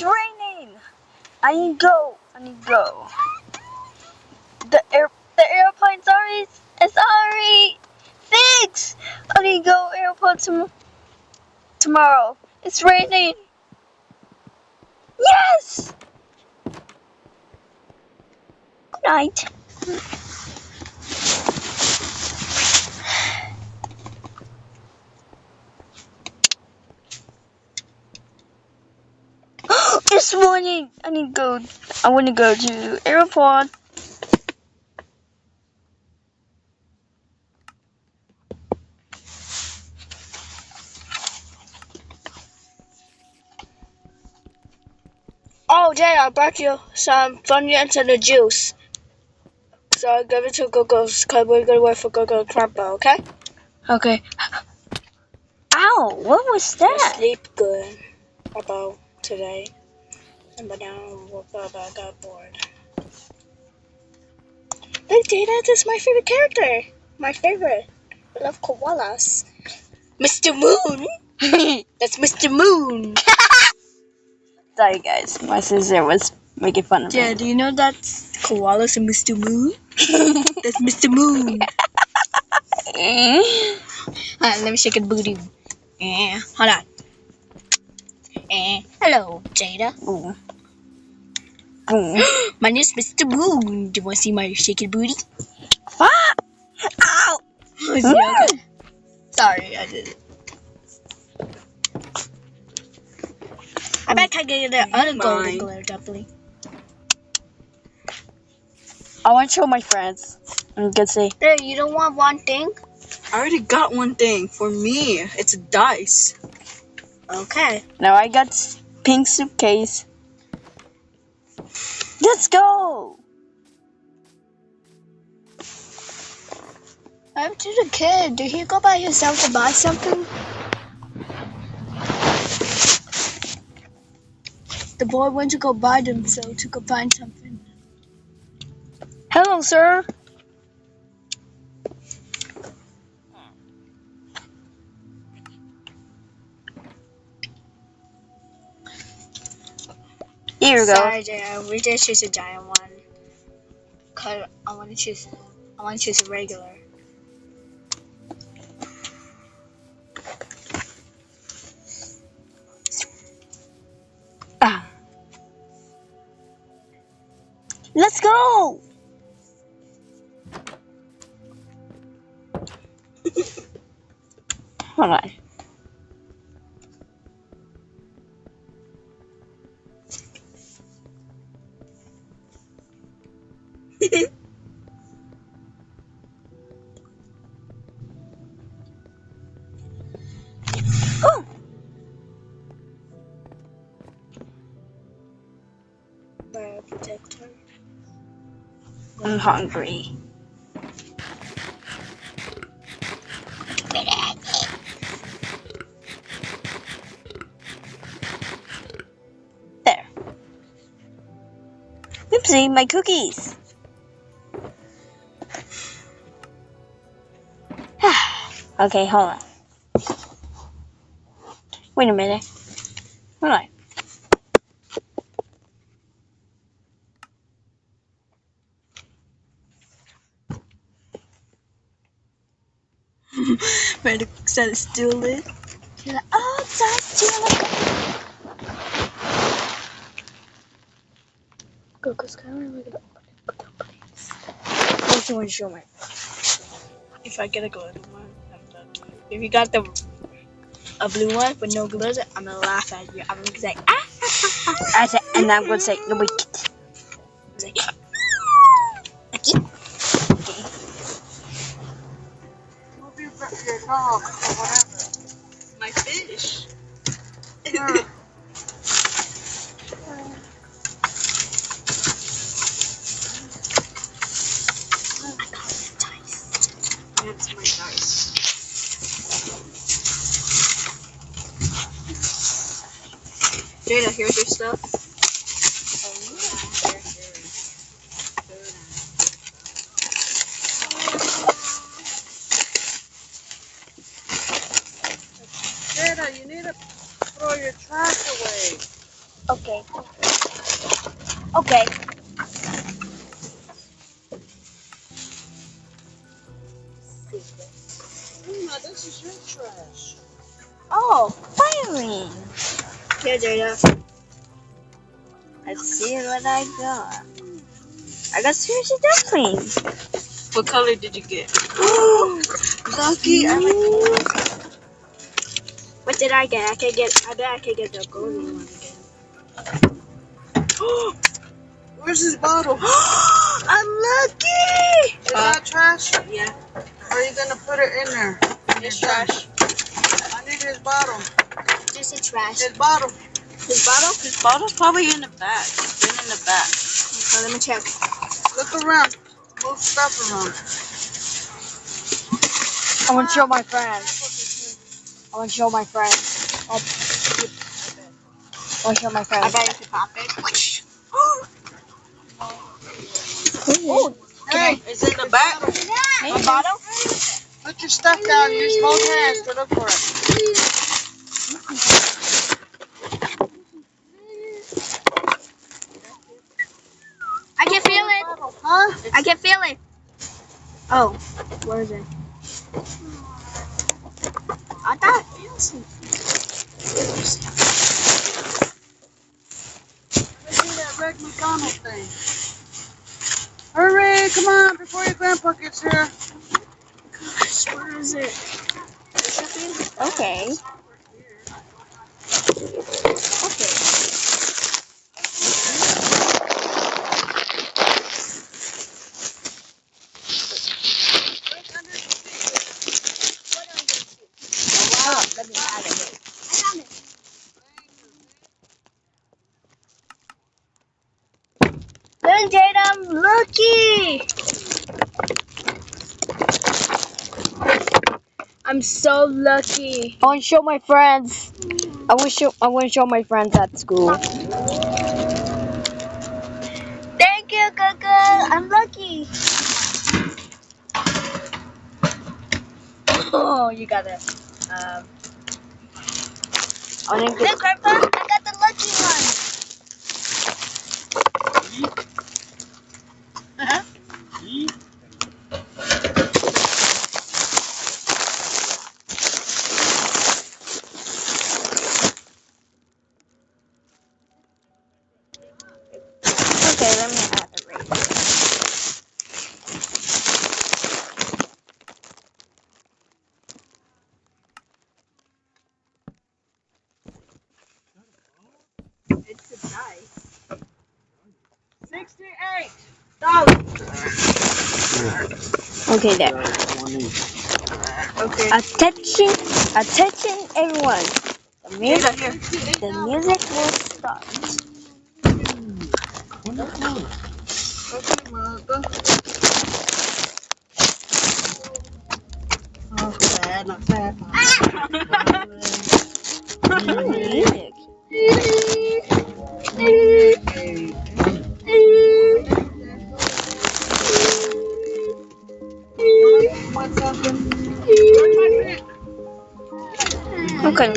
It's raining. I need to go. The airplane's already. It's already fixed. I need to go airport tomorrow. It's raining. Yes. Good night. This morning, I want to go to airport. Oh, Jay, I brought you some Funyuns and a juice. So I'll give it to Gogo's because we're going to wait for Gogo to crumple, okay? Okay. Ow! What was that? Sleep good about today. But now I woke up, I got bored. Look, Jada, this is my favorite character. My favorite. I love koalas. Mr. Moon! That's Mr. Moon! Sorry, guys. My sister was making fun of me. Yeah, do you know that's koalas and Mr. Moon? That's Mr. Moon. Alright, let me shake a booty. Hold on. Hello, Jada. Ooh. My name is Mr. Moon. Do you want to see my shaky booty? Ah! Ow! Is it okay? Sorry, I did it. I bet I get the other golden glare doubly. I want to show my friends. I'm gonna say. There, you don't want one thing? I already got one thing. For me, it's a dice. Okay. Now I got pink suitcase. Let's go! I'm just a kid. Did he go by himself to buy something? The boy went to go buy themselves to go find something. Hello, sir. Here you go. Sorry, Jay, we just choose a giant one. Cause I want to choose a regular. Ah. Let's go! Hold on. Oh! Protector. I'm hungry. There. Oopsie, my cookies. Okay, hold on. Wait a minute. Hold on. Ready to set still lit? You're like, oh, it's still Goku's kind of like What do you want to show me? If I get a golden one, I'm done. If you got a blue one with no glitter, I'm gonna laugh at you. I'm gonna say, ah! And I'm going to say, no, wait. I'm like, my fish. That's my dice. Jada, here's your stuff. Jada, you need to throw your trash away. okay. Okay. Okay. This is your trash. Oh, firing. Here, Jada. Let's see what I got. I got sushi dumplings. What color did you get? Lucky. I like What did I get? I bet I could get the golden one again. Where's his bottle? I'm lucky. Is that trash? Yeah, Or are you gonna put it in there? it's trash. I need his bottle. Just a trash. His bottle. His bottle? His bottle's probably in the back. It's been in the back. So let me check. Look around. Move stuff around. I want to show my friends. I want to show my friends. I want to show my I friends. bet you could pop it. Oh, Hey, It's in the back. My bottle? put your stuff down. Use both hands to look for it. I can feel it. Huh? I can feel it. Oh, where is it? I thought it feels it. Let's do that Red McDonald thing. Hurry, come on, before your grandpa gets here. Gosh, where is it? okay. Okay. Let me add it. Then Jade, I'm lucky. I'm so lucky. I want to show my friends. I want to show my friends at school. Thank you, Gaga. I'm lucky. Oh, you got it. Look, Grandpa, I got the lucky one. Okay, let me add the rate. It's a dice. 68. Okay, there. Okay. Attention, everyone. The music, Here. the music will start. Okay, mother. Not bad, not bad. Music. Want something? Okay.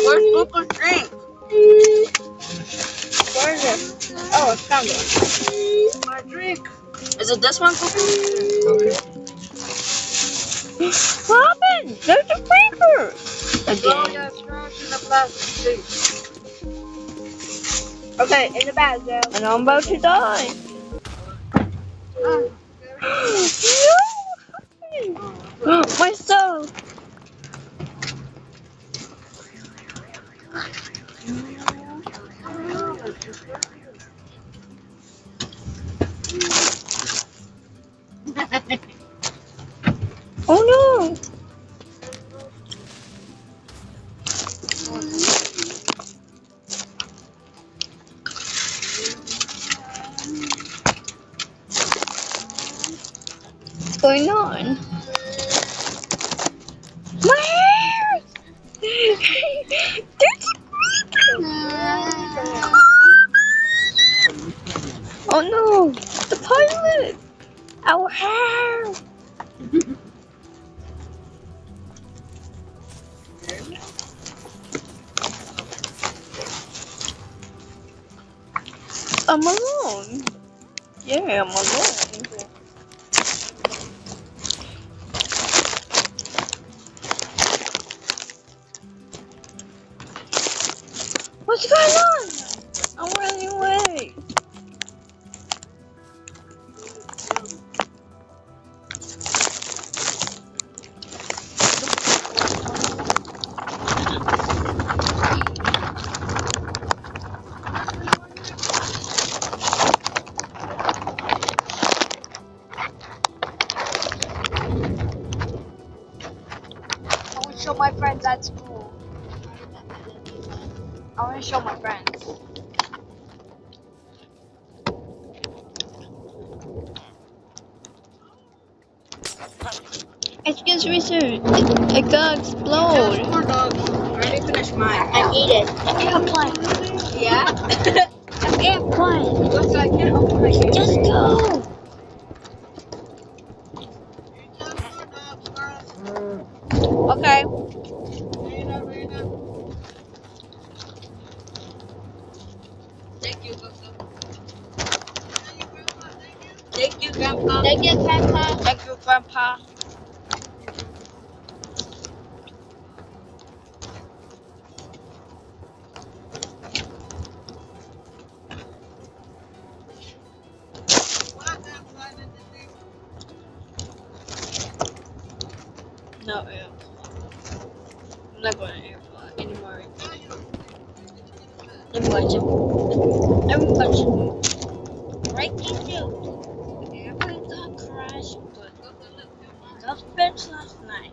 Where's Luca's drink? Where is it? Oh, I found it. My drink. Is it this one? What happened? There's a paper. Oh, Again. yeah, trash in the plastic sheet. Okay, in the bag, girl. And I'm about to die. No! My stove. Oh no! What's going on? My hair! There's a oh no! The pilot! Our hair! I'm alone. Yeah, I'm alone. What's going on? I'm running away. I want to show my friends at school. I want to show my friends. Excuse me, sir. It got explode. More dogs. I already finished mine. I eat it. Airplane. Yeah? Airplane. What's I can't open my cage. Just go. Okay. Thank you, Grandpa. Thank you, Grandpa. Thank you, Grandpa. Thank you, Grandpa. No airplane. I'm not going to airplane anymore. I'm watching. Breaking news. The airplane got crashed, but got fixed last night.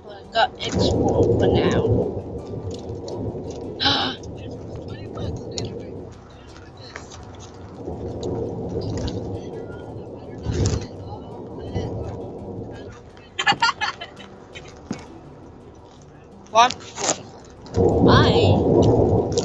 But it got exploded for now. One. Bye.